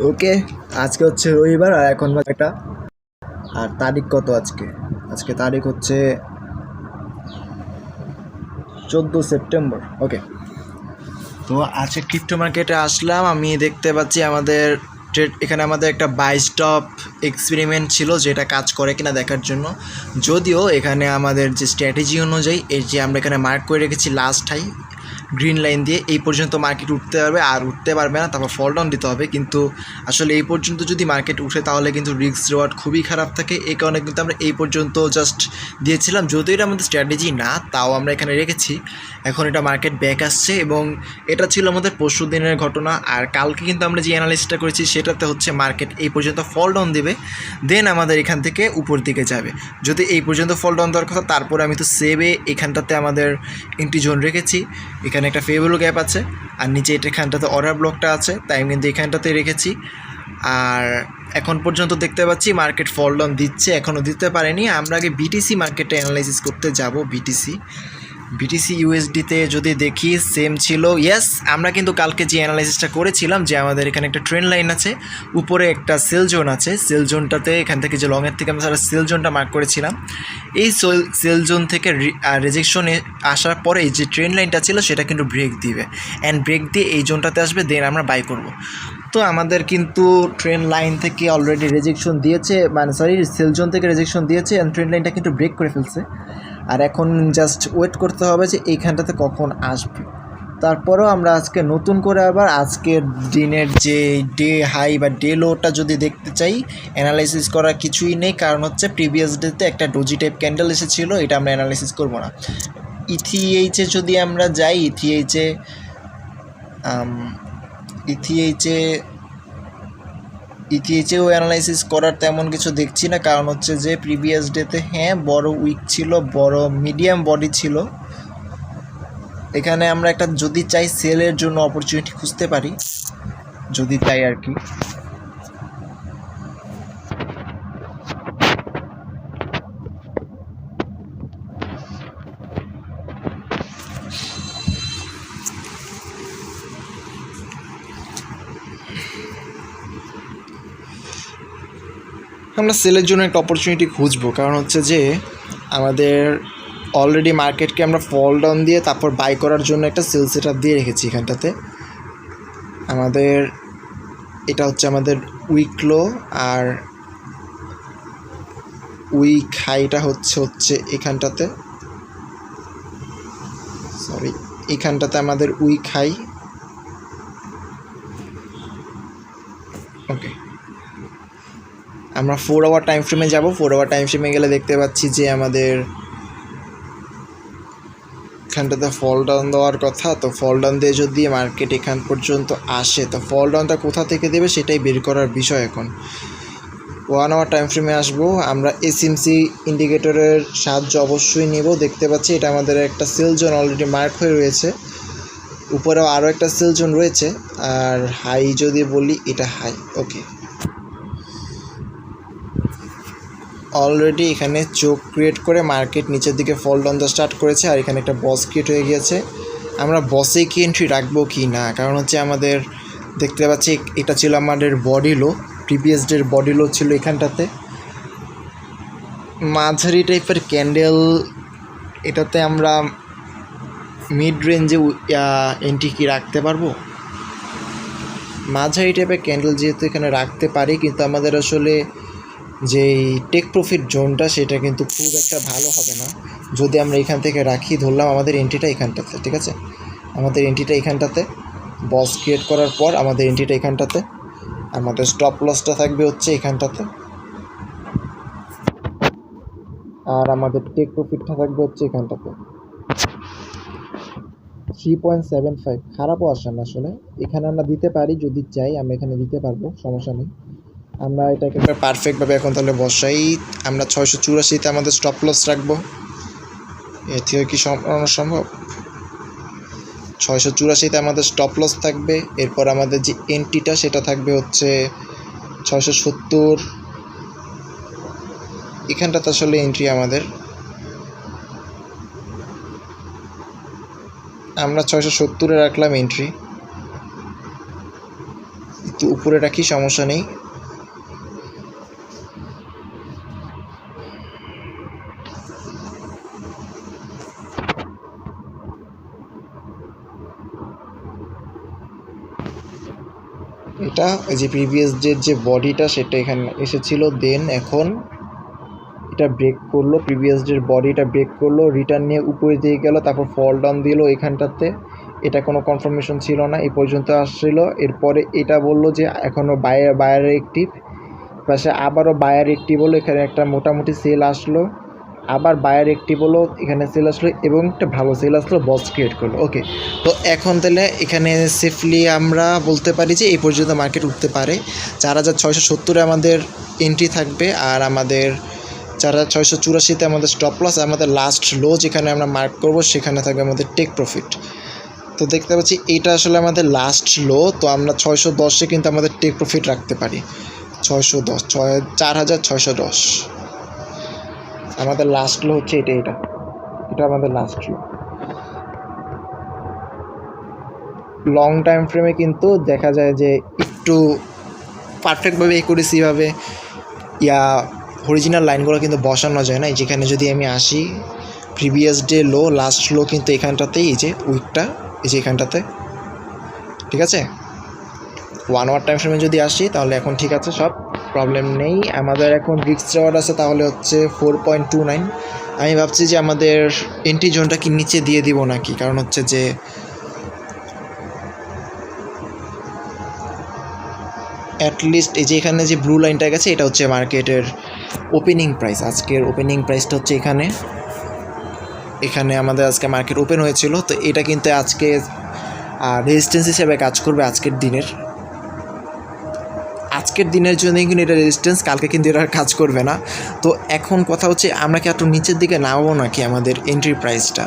ওকে, আজকে হচ্ছে রবিবার আর এখন একটা আর তারিখ কত আজকে? আজকে তারিখ হচ্ছে 14 সেপ্টেম্বর। ওকে, তো আজকে ক্রিপ্টো মার্কেটে আসলাম। আমি দেখতে পাচ্ছি আমাদের এখানে আমাদের একটা 22 এক্সপেরিমেন্ট ছিল, যেটা কাজ করে কিনা দেখার জন্য। যদিও এখানে আমাদের যে স্ট্র্যাটেজি অনুযায়ী এই যে আমরা এখানে মার্ক করে রেখেছি লাস্ট হাই গ্রিন লাইন দিয়ে, এই পর্যন্ত মার্কেট উঠতে পারবে আর উঠতে পারবে না, তারপর ফল ডাউন দিতে হবে। কিন্তু আসলে এই পর্যন্ত যদি মার্কেট উঠে তাহলে কিন্তু রিস্ক রিওয়ার্ড খুবই খারাপ থাকে। এই কারণে কিন্তু আমরা এই পর্যন্ত জাস্ট দিয়েছিলাম, যদিও এটা আমাদের স্ট্র্যাটেজি না, তাও আমরা এখানে রেখেছি। এখন এটা মার্কেট ব্যাক আসছে এবং এটা ছিল আমাদের পরশু দিনের ঘটনা। আর কালকে কিন্তু আমরা যে অ্যানালাইসিসটা করেছি সেটাতে হচ্ছে মার্কেট এই পর্যন্ত ফল ডাউন দেবে, দেন আমাদের এখান থেকে উপর দিকে যাবে। যদি এই পর্যন্ত ফল ডাউন দেওয়ার কথা, তারপরে আমি তো সেভে এখানটাতে আমাদের এন্ট্রি জোন রেখেছি। এখানে একটা ফেভেবল গ্যাপ আছে আর নিচে এখানটাতে অর্ডার ব্লকটা আছে, তাই আমি কিন্তু এখানটাতে রেখেছি। আর এখন পর্যন্ত দেখতে পাচ্ছি মার্কেট ফল ডাউন দিচ্ছে, এখনও দিতে পারেনি। আমরা আগে বিটিসি মার্কেটে অ্যানালাইসিস করতে যাব। বিটিসি ইউএসডিতে যদি দেখি সেম ছিল। ইয়েস, আমরা কিন্তু কালকে যে অ্যানালাইসিসটা করেছিলাম যে আমাদের এখানে একটা ট্রেন্ড লাইন আছে, উপরে একটা সেল জোন আছে, সেল জোনটাতে এখান থেকে যে লংয়ের থেকে আমরা সারা সেল জোনটা মার্ক করেছিলাম, এই সেল জোন থেকে রিজেকশনে আসার পরে এই যে ট্রেন্ড লাইনটা ছিল সেটা কিন্তু ব্রেক দিবে, অ্যান্ড ব্রেক দিয়ে এই জোনটাতে আসবে, দেন আমরা বাই করব। তো আমাদের কিন্তু ট্রেন্ড লাইন থেকে অলরেডি রেজেকশন দিয়েছে, মানে সরি সেল জোন থেকে রেজেকশন দিয়েছে, অ্যান্ড ট্রেন্ড লাইনটা কিন্তু ব্রেক করে ফেলছে। আর এখন জাস্ট ওয়েট করতে হবে যে এইখানটাতে কখন আসবে। তারপরেও আমরা আজকে নতুন করে আবার আজকের দিনের যে ডে হাই বা ডে লোটা যদি দেখতে চাই, অ্যানালাইসিস করার কিছুই নেই, কারণ হচ্ছে প্রিভিয়াস ডেতে একটা ডোজি টাইপ ক্যান্ডেল এসেছিলো, এটা আমরা অ্যানালাইসিস করবো না। ইথিএইচে যদি আমরা যাই, ইথিএইচেও অ্যানালাইসিস করার তেমন কিছু দেখছি না, কারণ হচ্ছে যে প্রিভিয়াস ডেতে হ্যাঁ বড় উইক ছিল, বড় মিডিয়াম বডি ছিল। এখানে আমরা একটা যদি চাই সেলের জন্য অপরচুনিটি খুঁজতে পারি, যদি চাই আর কি। আমরা সেলের জন্য একটা অপরচুনিটি খুঁজবো, কারণ হচ্ছে যে আমাদের অলরেডি মার্কেটকে আমরা ফল ডাউন দিয়ে তারপর বাই করার জন্য একটা সেল সেট আপ দিয়ে রেখেছি এখানটাতে। আমাদের এটা হচ্ছে আমাদের উইক লো, আর উইক হাইটা হচ্ছে এখানটাতে, সরি এখানটাতে আমাদের উইক হাই। ওকে, আমরা 4 আওয়ার টাইম ফ্রেমে যাব। 4 আওয়ার টাইম ফ্রেমে গেলে দেখতে পাচ্ছি যে আমাদের এখানটাতে ফল ডাউন দেওয়ার কথা। তো ফল ডাউন দিয়ে যদি মার্কেট এখান পর্যন্ত আসে, তো ফল ডাউনটা কোথা থেকে দেবে সেটাই বের করার বিষয়। এখন 1 আওয়ার টাইম ফ্রেমে আসবো। আমরা এসএমসি ইন্ডিকেটরের সাহায্য অবশ্যই নেব। দেখতে পাচ্ছি এটা আমাদের একটা সেল জোন অলরেডি মার্ক হয়ে রয়েছে, উপরেও আরও একটা সেল জোন রয়েছে। আর হাই যদি বলি, এটা হাই। ওকে, অলরেডি এখানে চোখ ক্রিয়েট করে মার্কেট নিচের দিকে ফল ডাউন দেওয়া স্টার্ট করেছে, আর এখানে একটা বস ক্রিয়েট হয়ে গিয়েছে। আমরা বসে কি এন্ট্রি রাখবো কি না, কারণ হচ্ছে আমাদের দেখতে পাচ্ছি এটা ছিল আমাদের বডি লো, প্রিভিয়াস ডের বডি লো ছিল এখানটাতে, মাঝারি টাইপের ক্যান্ডেল। এটাতে আমরা মিড রেঞ্জে এন্ট্রি কি রাখতে পারবো? মাঝারি টাইপের ক্যান্ডেল যেহেতু এখানে রাখতে পারি, কিন্তু আমাদের আসলে যেই টেক প্রফিট জোনটা সেটা কিন্তু খুব একটা ভালো হবে না যদি আমরা এখান থেকে রাখি। ধরলাম আমাদের এন্ট্রিটা এখানটাতে, ঠিক আছে, আমাদের এন্ট্রিটা এখানটাতে, বস ক্রিয়েট করার পর আমাদের এন্ট্রিটা এখানটাতে, আমাদের স্টপ লসটা থাকবে হচ্ছে এখানটাতে, আর আমাদের টেক প্রফিটটা থাকবে হচ্ছে এখানটাতে 3.75। খারাপও আসে না আসলে, এখানে আমরা দিতে পারি, যদি চাই আমরা এখানে দিতে পারবো, সমস্যা নেই। আমরা এটাকে পারফেক্টভাবে এখন তাহলে বসাই। আমরা 684তে আমাদের স্টপ লস রাখবো। এর থেকে কি সম্ভব? 684তে আমাদের স্টপ লস থাকবে। এরপর আমাদের যে এন্ট্রিটা সেটা থাকবে হচ্ছে 670। এখানটাতে আসলে এন্ট্রি আমাদের, আমরা 670-এ রাখলাম এন্ট্রি। একটু উপরে রাখি, সমস্যা নেই। এটা এই যে প্রিভিয়াস ডের যে বডিটা সেটা এখানে এসেছিল, দেন এখন এটা ব্রেক করলো, প্রিভিয়াস ডের বডিটা ব্রেক করলো, রিটার্ন নিয়ে উপরে দিয়ে গেল, তারপর ফল ডাউন দিল এখানটাতে। এটা কোনো কনফার্মেশন ছিল না, এই পর্যন্ত আসছিল। এরপরে এটা বললো যে এখনও বায়ার অ্যাক্টিভ, পাশে আবারও বায়ার অ্যাক্টিভ হলো, এখানে একটা মোটামুটি সেল আসলো, আবার বায়ার অ্যাক্টিভ হলো, এখানে সেল আসলো এবং একটা ভালো সেল আসলো, বস ক্রিয়েট করলো। ওকে, তো এখন তাহলে এখানে সেফলি আমরা বলতে পারি যে এই পর্যন্ত মার্কেট উঠতে পারে। 4670-এ আমাদের এন্ট্রি থাকবে, আর আমাদের 4684-তে আমাদের স্টপ লস, আমাদের লাস্ট লো যেখানে আমরা মার্ক করব সেখানে থাকবে আমাদের টেক প্রফিট। তো দেখতে পাচ্ছি এইটা আসলে আমাদের লাস্ট লো, তো আমরা 610-এ কিন্তু আমাদের টেক প্রফিট রাখতে পারি। 610, 4610 আমাদের লাস্ট লো হচ্ছে এটা আমাদের লাস্ট লো। লং টাইম ফ্রেমে কিন্তু দেখা যায় যে একটু পারফেক্টভাবে একুরেসিভাবে অরিজিনাল লাইনগুলো কিন্তু বসানো যায় না। যেখানে যদি আমি আসি, প্রিভিয়াস ডে লো, লাস্ট লো কিন্তু এখানটাতেই, এই যে উইকটা, এই যে এখানটাতে, ঠিক আছে। 1 আওয়ার টাইম ফ্রেমে যদি আসি তাহলে এখন ঠিক আছে, সব প্রবলেম নেই। আমাদের এখন রিস্ক রিওয়ার্ড আছে তাহলে হচ্ছে 4.29। আমি ভাবছি যে আমাদের এন্ট্রি জোনটা কি নিচে দিয়ে দিব নাকি, কারণ হচ্ছে যে অ্যাটলিস্ট এই যে এখানে যে ব্লু লাইনটা গেছে এটা হচ্ছে মার্কেটের ওপেনিং প্রাইস। আজকের ওপেনিং প্রাইসটা হচ্ছে এখানে আমাদের আজকে মার্কেট ওপেন হয়েছিল, তো এটা কিন্তু আজকে রেজিস্ট্যান্স হিসেবে কাজ করবে আজকের দিনের জন্য কিন্তু এটা রেজিস্ট্যান্স, কালকে কিন্তু এটা কাজ করবে না। তো এখন কথা হচ্ছে আমরা কি একটু নিচের দিকে নামাবো নাকি আমাদের এন্ট্রি প্রাইসটা?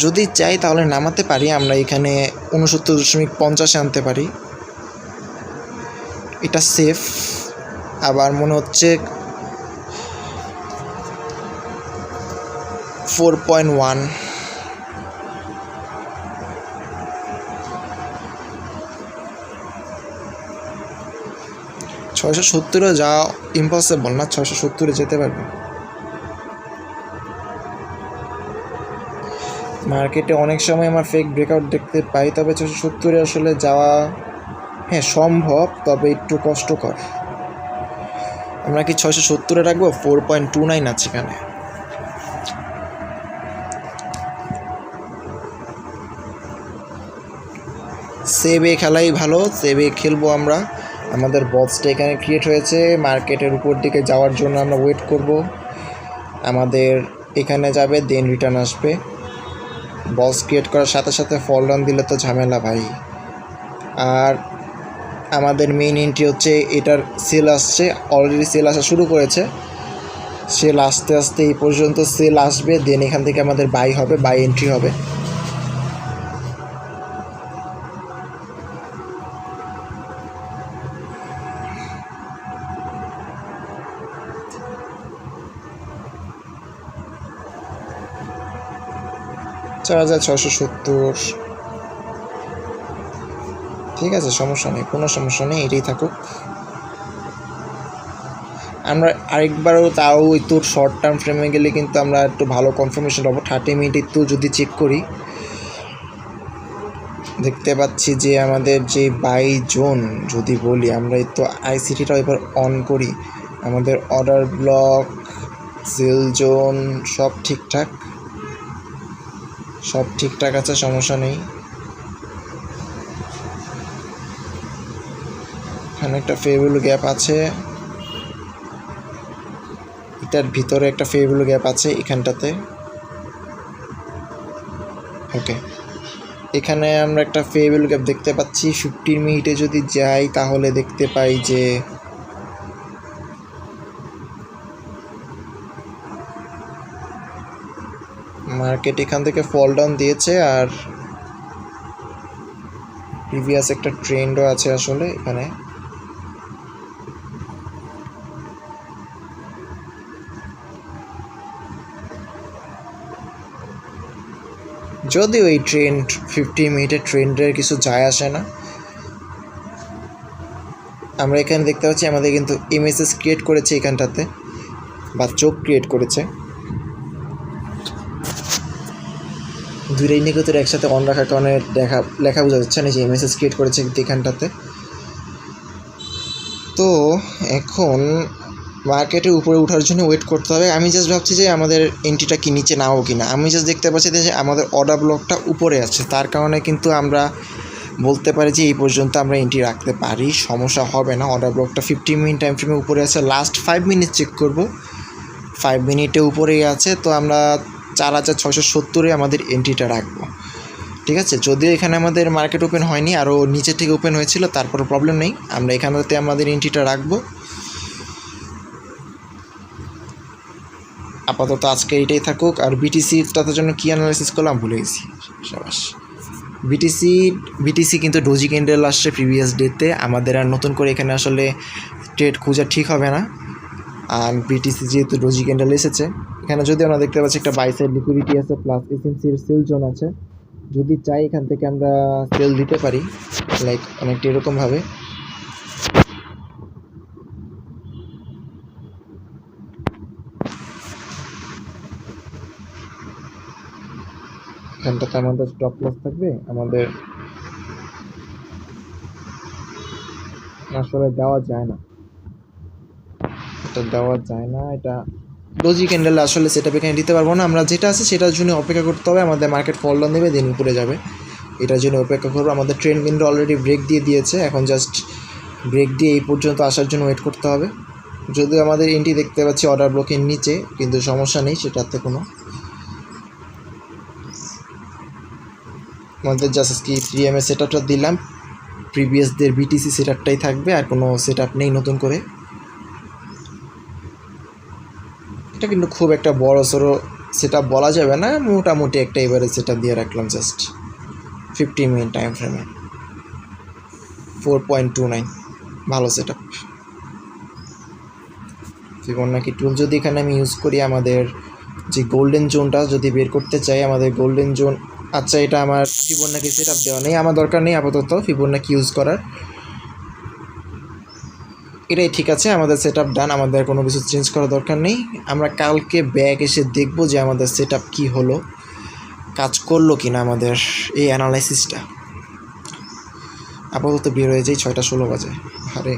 যদি চাই তাহলে নামাতে পারি, আমরা এখানে 69.50 আনতে পারি, এটা সেফ। আবার মনে হচ্ছে 4.1, $670 যাওয়া ইম্পসিবল না, 670-এ যেতে পারবে। মার্কেটে অনেক সময় আমার ফেক ব্রেকআউট দেখতে পাই, তবে 670-এ আসলে যাওয়া হ্যাঁ সম্ভব, তবে একটু কষ্টকর। আমরা কি 670-এ রাখবো? 4.29 আছে এখানে। সেভে খেলাই ভালো, সেভে খেলবো আমরা। আমাদের বক্সটা এখানে ক্রিয়েট হয়েছে, মার্কেটের উপর দিকে যাওয়ার জন্য আমরা ওয়েট করব। আমাদের এখানে যাবে, দেন রিটার্ন আসবে। বক্স ক্রিয়েট করার সাথে সাথে ফল ডাউন দিলে তো ঝামেলা ভাই। আর আমাদের মেইন এন্ট্রি হচ্ছে এটার সেল আসছে, অলরেডি সেল আসা শুরু করেছে। সেল আস্তে আস্তে এই পর্যন্ত সেল আসবে, দেন এখান থেকে আমাদের বাই হবে, বাই এন্ট্রি হবে। $4,670, ঠিক আছে, সমস্যা নেই, কোনো সমস্যা নেই, এটাই থাকুক। আমরা আরেকবারও তাও একটু শর্ট টার্ম ফ্রেমে গেলে কিন্তু আমরা একটু ভালো কনফার্মেশন পাবো। 30 মিনিট একটু যদি চেক করি, দেখতে পাচ্ছি যে আমাদের যে বাই জোন যদি বলি, আমরা একটু আইসিটিটাও এবার অন করি। আমাদের অর্ডার ব্লক, সেল জোন সব ঠিকঠাক আছে, সমস্যা নেই। এখানে একটা ফেভারেবল গ্যাপ আছে, এটার ভিতরে একটা ফেভারেবল গ্যাপ আছে এখানটাতে। ওকে, এখানে আমরা একটা ফেভারেবল গ্যাপ দেখতে পাচ্ছি। 15 মিনিটে যদি যাই তাহলে দেখতে পাই যে মার্কেট এখান থেকে ফল ডাউন দিয়েছে, আর প্রিভিয়াস একটা ট্রেন্ডও আছে আসলে এখানে। যদিও এই ট্রেন্ড 50 মিনিটের ট্রেন্ডের কিছু যায় আসে না। আমরা এখানে দেখতে পাচ্ছি আমাদের কিন্তু ইমেজেস ক্রিয়েট করেছে এখানটাতে, বা চোখ ক্রিয়েট করেছে। দুইটা ইন্ডিকেটর একসাথে অন রাখার কারণে লেখা বোঝা যাচ্ছে না যে ইমেজেস ক্রিয়েট করেছে কিন্তু এখানটাতে। তো এখন মার্কেটের উপরে ওঠার জন্য ওয়েট করতে হবে। আমি জাস্ট ভাবছি যে আমাদের এন্ট্রিটা কি নিচে নাও কি না। আমি জাস্ট দেখতে পাচ্ছি যে আমাদের অর্ডার ব্লকটা উপরে আছে, তার কারণে কিন্তু আমরা বলতে পারি যে এই পর্যন্ত আমরা এন্ট্রি রাখতে পারি, সমস্যা হবে না। অর্ডার ব্লকটা 50 মিনিট টাইম ফ্রেমে উপরে আছে। লাস্ট 5 মিনিট চেক করব, 5 মিনিটে উপরেই আছে। তো আমরা 4670-এ আমাদের এন্ট্রিটা রাখবো, ঠিক আছে। যদিও এখানে আমাদের মার্কেট ওপেন হয়নি, আরও নিচে থেকে ওপেন হয়েছিল, তারপর প্রবলেম নেই, আমরা এখানেতে আমাদের এন্ট্রিটা রাখবো। আপাতত আজকে এইটাই থাকুক। আর বিটিসিটার জন্য কী অ্যানালাইসিস করলাম ভুলে গেছি, সাবাস। বিটিসি কিন্তু ডোজি ক্যান্ডেল আসছে প্রিভিয়াস ডেতে, আমাদের আর নতুন করে এখানে আসলে ট্রেড খোঁজা ঠিক হবে না। আর বিটিসি যেহেতু ডোজি ক্যান্ডেল এসেছে, এখানে যদি আমরা দেখতে পাচ্ছি একটা বাই সাইড লিকুইডিটি আছে, প্লাস এসএমসির সেল জোন আছে। যদি চাই এখান থেকে আমরা সেল দিতে পারি, লাইক অনেকটা এরকমভাবে। এখানটাতে আমাদের স্টপ লস থাকবে, আমাদের আসলে দেওয়া যায় না, এটা দেওয়া যায় না। এটা ডোজি ক্যান্ডেল আসলে সেটা এখানে দিতে পারবো না। আমরা যেটা আছে সেটার জন্য অপেক্ষা করতে হবে। আমাদের মার্কেট ফল ডাউন দেবে, দিন উপরে যাবে, এটার জন্য অপেক্ষা করবো। আমাদের ট্রেন্ড কিন্তু অলরেডি ব্রেক দিয়ে দিয়েছে, এখন জাস্ট ব্রেক দিয়ে এই পর্যন্ত আসার জন্য ওয়েট করতে হবে। যদিও আমাদের এন্ট্রি দেখতে পাচ্ছি অর্ডার ব্লকের নিচে, কিন্তু সমস্যা নেই সেটাতে কোনো। আমাদের জাস্ট কি 3M এর সেট আপটা দিলাম, প্রিভিয়াসদের বিটিসি সেট আপটাই থাকবে, আর কোনো সেট আপ নেই নতুন করে। এটা কিন্তু খুব একটা বড় সড়ো সেট আপ বলা যাবে না, মোটামুটি একটা এবারে সেট আপ দিয়ে রাখলাম জাস্ট 50 মিনিট টাইম ফ্রেমে। 4.29 ভালো সেট আপ। ফিবোনাকি টুল যদি এখানে আমি ইউজ করি, আমাদের যে গোল্ডেন জোনটা যদি বের করতে চাই, আমাদের গোল্ডেন জোন, আচ্ছা এটা আমার ফিবোনাকি সেট আপ দেওয়া নেই, আমার দরকার নেই আপাতত ফিবোনাকি ইউজ করার, এটাই ঠিক আছে। আমাদের সেট আপ ডান, আমাদের কোনো কিছু চেঞ্জ করার দরকার নেই। আমরা কালকে ব্যাক এসে দেখবো যে আমাদের সেট আপ কী হলো, কাজ করলো কি না আমাদের এই অ্যানালাইসিসটা। আপাতত বের হয়ে যাই, 6টা 16 বাজে। আরে